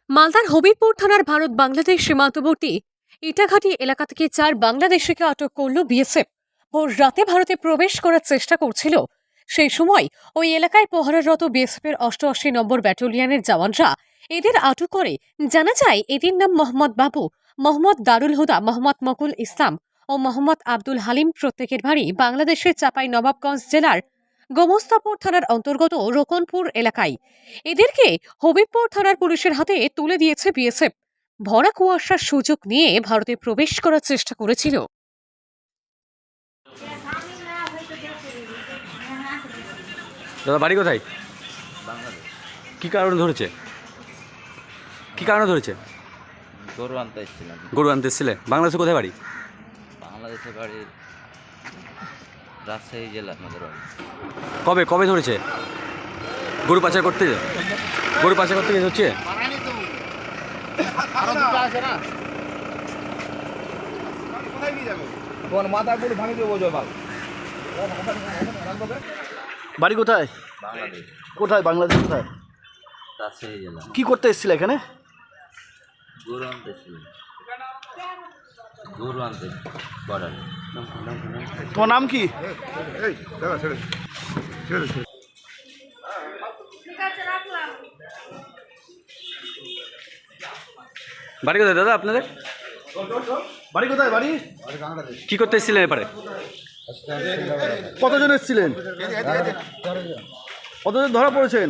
মালদার হবিবপুর থানার ভারত বাংলাদেশ সীমান্তবর্তী ইটাঘাটি এলাকা থেকে 4 বাংলাদেশিকে আটক করল বিএসএফ। ভোর রাতে ভারতে প্রবেশ করার চেষ্টা করছিল। সেই সময় ওই এলাকায় প্রহরারত বিএসএফের 88 নম্বর ব্যাটালিয়নের জওয়ানরা এদের আটক করে। জানা যায় এদের নাম মোহাম্মদ বাবু, মোহাম্মদ দারুল হুদা, মোহাম্মদ মকুল ইসলাম ও মোহাম্মদ আব্দুল হালিম। প্রত্যেকের বাড়ি বাংলাদেশের চাঁপাই নবাবগঞ্জ জেলার গোমস্তাপুর থানার অন্তর্গত রোকনপুর এলাকায়। এদেরকে হবিবপুর থানার পুলিশের হাতে তুলে দিয়েছে বিএসএফ। ভরা কুয়াশার সুযোগ নিয়ে ভারতে প্রবেশ করার চেষ্টা করেছিল। দাদা বাড়ি কোথায়? বাংলাদেশ। কি কারণে ধরেছে? কি কারণে ধরেছে? গরু আনতে এসেছিলাম। গরু আনতে এসেছিলে? বাংলাদেশে কোথায় বাড়ি? বাংলাদেশের বাড়ি রাজশাহী জেলা আমাদের বাড়ি। কবে কবে ধরেছে? গরু পাচার করতে গিয়ে হচ্ছে। বাড়ি কোথায়? বাংলাদেশ। কোথায় বাংলাদেশ কোথায়? রাজশাহী জেলা। কি করতে এসেছিল এখানে? গরু আনতে এসেছিলাম। গরু আনতে বর্ডারে। তোমার নাম কি? বাড়ি কোথায় দাদা আপনাদের? বাড়ি কোথায়? বাড়ি কি করতে এসেছিলেন এপারে? কতজন এসেছিলেন? কতজন ধরা পড়েছেন?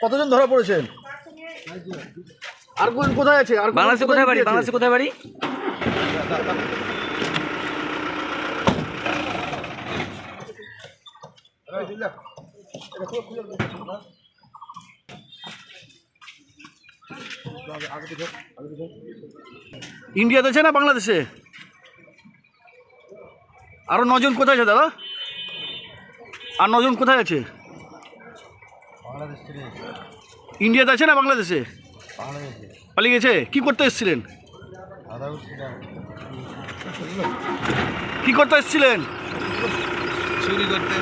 কতজন ধরা পড়েছেন? আর কোন কোথায় আছে? আর বাংলাদেশে কোথায় বাড়ি? বাংলাদেশে কোথায় বাড়ি? ইন্ডিয়াতে আছে না বাংলাদেশে? আরো 9 জন কোথায় আছে দাদা? আর 9 জন কোথায় আছে? ইন্ডিয়াতে আছে না বাংলাদেশে? পালিয়ে গেছে। কি করতে এসেছিলেন? কি করতে এসেছিলেন? চুরি করতে।